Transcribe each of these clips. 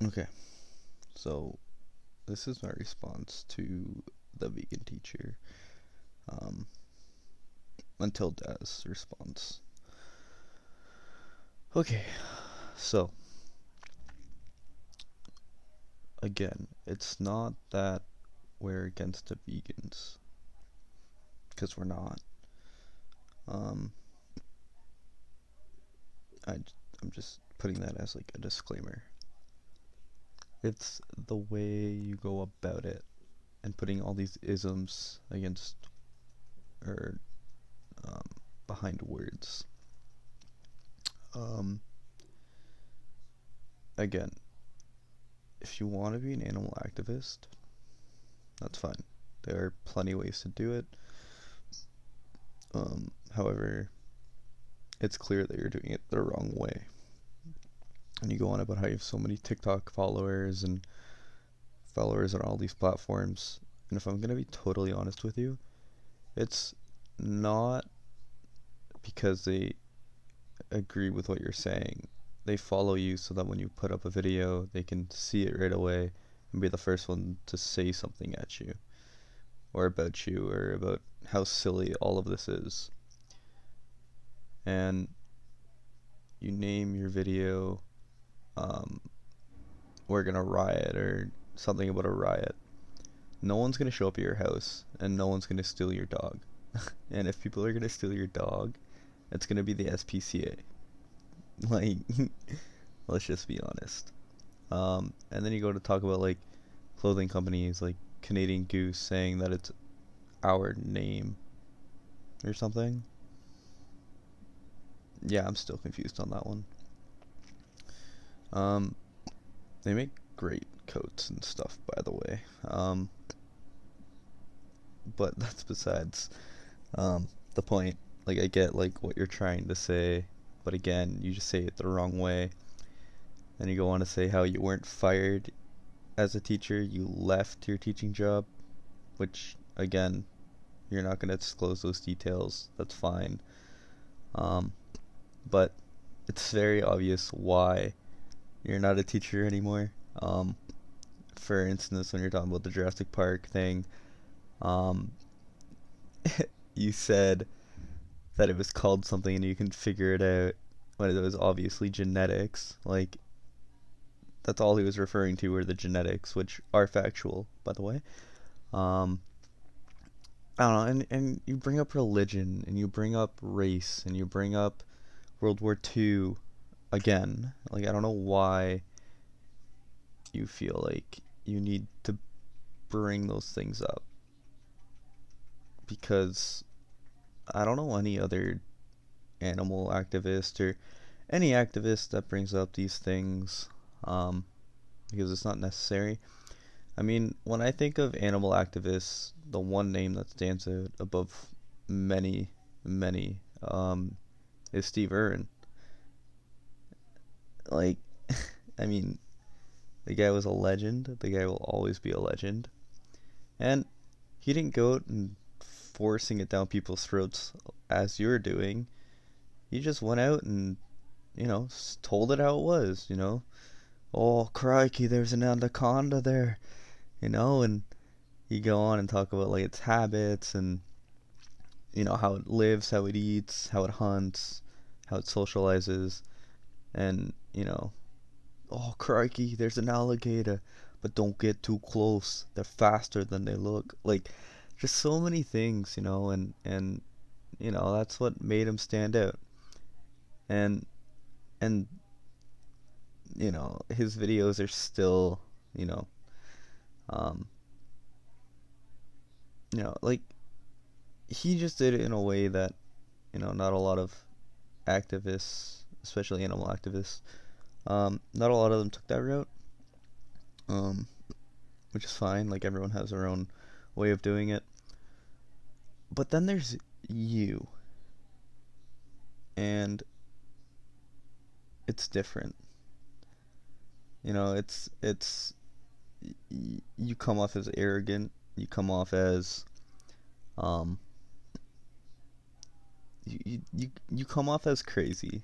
Okay, so this is my response to the vegan teacher, um, until Daz responds. Okay, so again, it's not that we're against the vegans, because we're not. Um, I, I'm just putting that as like a disclaimer. It's the way you go about it and putting all these isms against or um, behind words. Um, Again, if you want to be an animal activist, that's fine. There are plenty of ways to do it. However, it's clear that you're doing it the wrong way. And you go on about how you have so many TikTok followers and followers on all these platforms. And if I'm going to be totally honest with you, it's not because they agree with what you're saying. They follow you so that when you put up a video, they can see it right away and be the first one to say something at you or about how silly all of this is. And you name your video, um, we're gonna riot or something about a riot. No one's gonna show up at your house and no one's gonna steal your dog. And if people are gonna steal your dog, it's gonna be the SPCA. Like, let's just be honest. And then you go to talk about like clothing companies like Canadian Goose saying that it's our name or something. Yeah, I'm still confused on that one. Um, they make great coats and stuff, by the way. But that's besides the point. Like, I get like what you're trying to say, but again, you just say it the wrong way. And you go on to say how you weren't fired as a teacher, you left your teaching job, which again, you're not going to disclose those details. That's fine. Um, but it's very obvious why you're not a teacher anymore. Um, for instance, when you're talking about the Jurassic Park thing, um, you said that it was called something and you can figure it out when it was obviously genetics. Like, that's all he was referring to were the genetics, which are factual, by the way. Um, I don't know, and you bring up religion, and you bring up race, and you bring up World War II again. Like, I don't know why you feel like you need to bring those things up. Because I don't know any other animal activist or any activist that brings up these things, um, because it's not necessary. I mean, when I think of animal activists, the one name that stands out above many, many, is Steve Irwin. Like, I mean, the guy was a legend. The guy will always be a legend. And he didn't go out and forcing it down people's throats as you're doing. He just went out and, told it how it was. Oh, crikey, there's an anaconda there, and you go on and talk about like its habits and how it lives, how it eats, how it hunts, how it socializes, and oh crikey, there's an alligator, but don't get too close. They're faster than they look. Like, just so many things, and that's what made him stand out. And and his videos are still, you know, um, like he just did it in a way that not a lot of activists, especially animal activists, not a lot of them took that route, um, which is fine. Like, everyone has their own way of doing it. But then there's you, and it's different. It's you come off as arrogant. You come off as um you come off as crazy.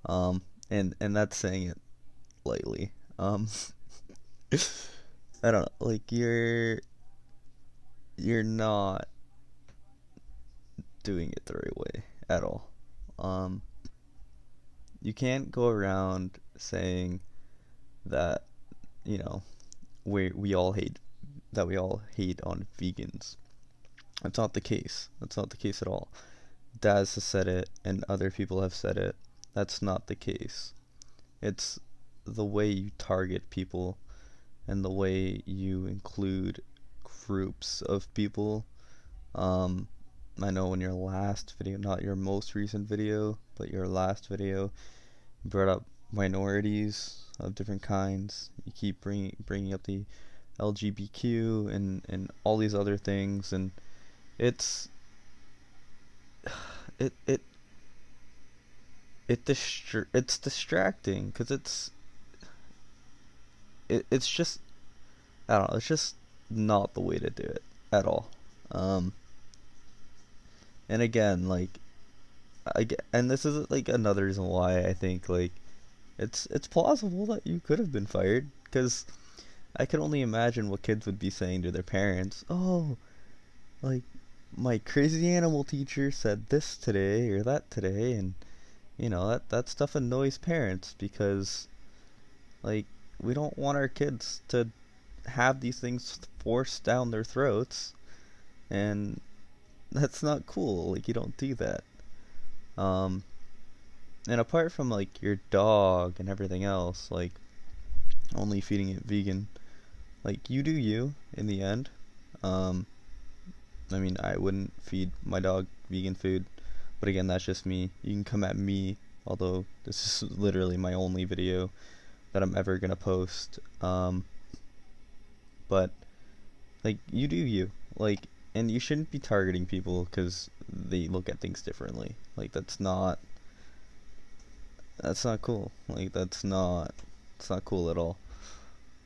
And that's saying it lightly. Um I don't know, like you're not doing it the right way at all. Um, you can't go around saying that, you know, we all hate that we all hate on vegans. That's not the case. That's not the case at all. Daz has said it, and other people have said it. That's not the case. It's the way you target people and the way you include groups of people. Um, I know in your last video, not your most recent video, but your last video, you brought up minorities of different kinds. You keep bringing up the LGBTQ and all these other things, and it's it it it's distracting because it's just, I don't know, it's just not the way to do it at all. Um, and again, like and this is like another reason why I think like it's plausible that you could have been fired because I can only imagine what kids would be saying to their parents. Oh, like my crazy animal teacher said this today or that today, and that stuff annoys parents because like we don't want our kids to have these things forced down their throats, and that's not cool. Like you don't do that. Um, and apart from like your dog and everything else, like only feeding it vegan, like you do you in the end. Um, I mean, I wouldn't feed my dog vegan food, but again, that's just me. You can come at me, although this is literally my only video that I'm ever gonna post. But like you do you, like, and you shouldn't be targeting people because they look at things differently. Like that's not cool. Like it's not cool at all.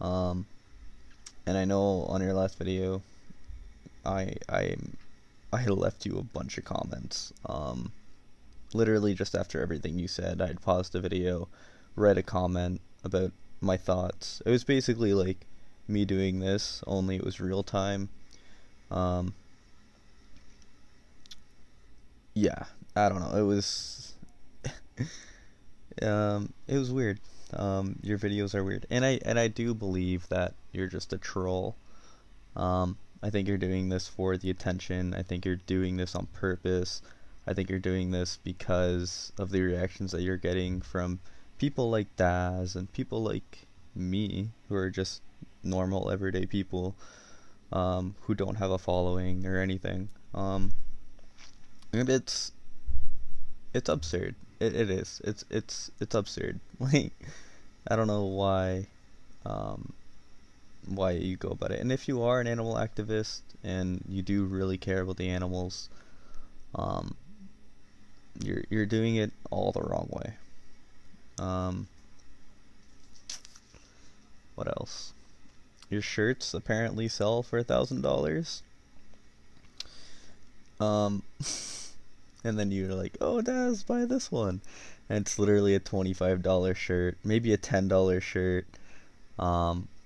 Um, and I know on your last video, I I I left you a bunch of comments. Literally just after everything you said, I'd paused the video, read a comment about my thoughts. It was basically like me doing this, only it was real time. Um, yeah, I don't know. It was weird. Your videos are weird, and I do believe that you're just a troll. I think you're doing this for the attention. I think you're doing this on purpose. I think you're doing this because of the reactions that you're getting from people like Daz and people like me, who are just normal, everyday people, who don't have a following or anything. And it's absurd. It is. It's absurd. Like I don't know um, why you go about it. And if you are an animal activist and you do really care about the animals, um, you're doing it all the wrong way. Um, what else? Your shirts apparently sell for $1,000. Um, and then you're like, "Oh, Daz, buy this one," and it's literally a $25 shirt, maybe a $10 shirt,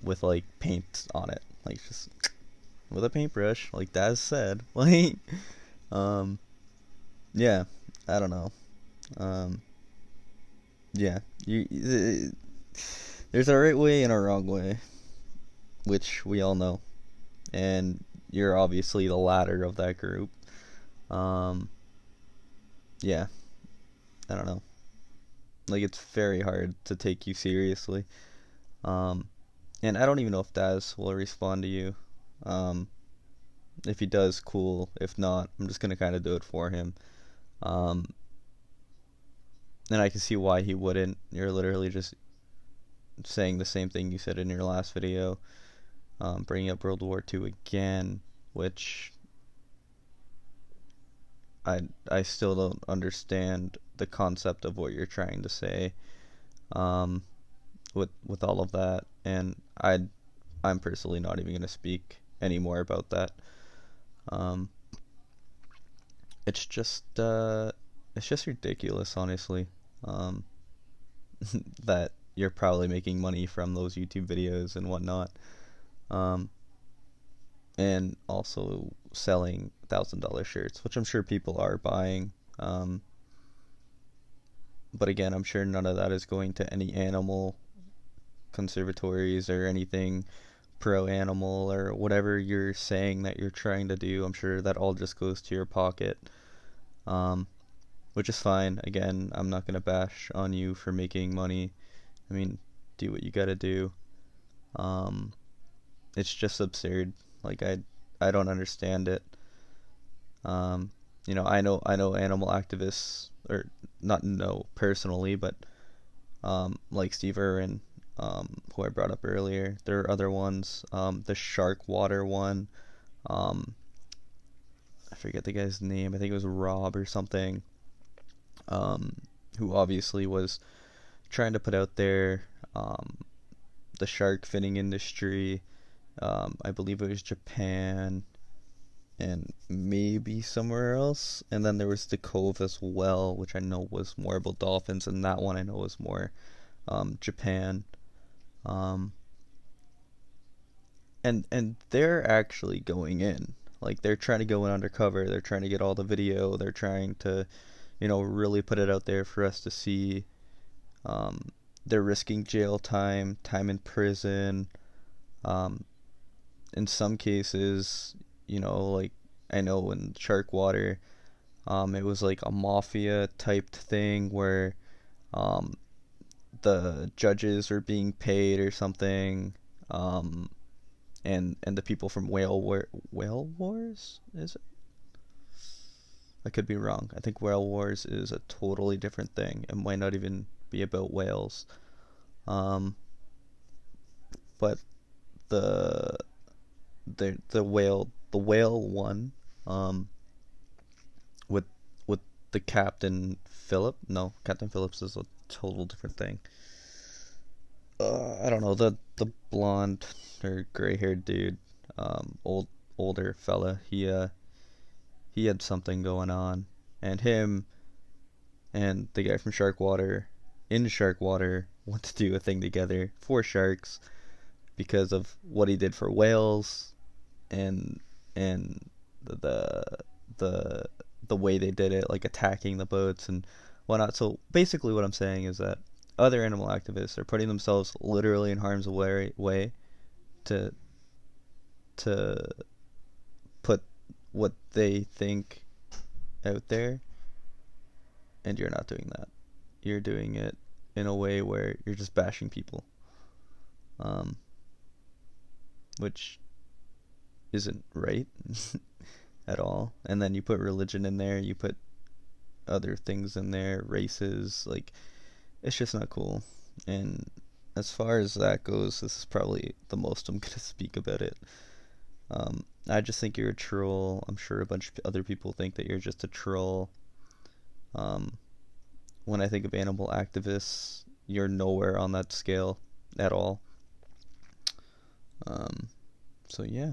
with like paint on it, like just with a paintbrush, like Daz said. Like, um, yeah, I don't know. Um, yeah, there's a right way and a wrong way, which we all know, and you're obviously the latter of that group. Um, yeah, I don't know. Like it's very hard to take you seriously. Um, and I don't even know if Daz will respond to you. Um, if he does, cool. If not, I'm just gonna kind of do it for him. Um, and I can see why he wouldn't. You're literally just saying the same thing you said in your last video, bringing up World War II again, which I still don't understand the concept of what you're trying to say, um, with all of that, and I'm personally not even gonna speak anymore about that. Um, it's just it's just ridiculous, honestly. Um, that you're probably making money from those YouTube videos and whatnot. Um, and also selling $1,000 shirts, which I'm sure people are buying. But again, I'm sure none of that is going to any animal conservatories or anything pro animal or whatever you're saying that you're trying to do. I'm sure that all just goes to your pocket, um, which is fine. Again, I'm not gonna bash on you for making money. I mean, do what you gotta do. Um, it's just absurd. Like I don't understand it. Um, I know animal activists, or not know personally, but like Steve Irwin, who I brought up earlier. There are other ones. The shark water one. Um, I forget the guy's name. I think it was Rob or something. Um, who obviously was trying to put out there um, the shark finning industry. I believe it was Japan and maybe somewhere else. And then there was the Cove as well, which I know was more about dolphins, and that one I know was more Japan. Um, and they're actually going in. Like they're trying to go in undercover. They're trying to get all the video. They're trying to, really put it out there for us to see. Um, they're risking jail time, time in prison. Um, in some cases, like I know in Shark Water, it was like a mafia type thing where um, the judges are being paid or something, um, and the people from Whale Wars, is it? I could be wrong. I think Whale Wars is a totally different thing. It might not even be about whales. Um, but the the whale one, um, with with the Captain Phillip. No, Captain Phillips is a total different thing. I don't know, the blonde or gray haired dude, older fella. He had something going on, and him and the guy from Sharkwater in Sharkwater want to do a thing together for sharks because of what he did for whales, and and the the the way they did it, like attacking the boats and whatnot. So basically, what I'm saying is that other animal activists are putting themselves literally in harm's way to to put what they think out there, and you're not doing that. You're doing it in a way where you're just bashing people, um, which isn't right at all. And then you put religion in there, you put other things in there, races, like it's just not cool. And as far as that goes, this is probably the most I'm gonna speak about it. I just think you're a troll. I'm sure a bunch of other people think that you're just a troll. Um, when I think of animal activists, you're nowhere on that scale at all. Um, so yeah.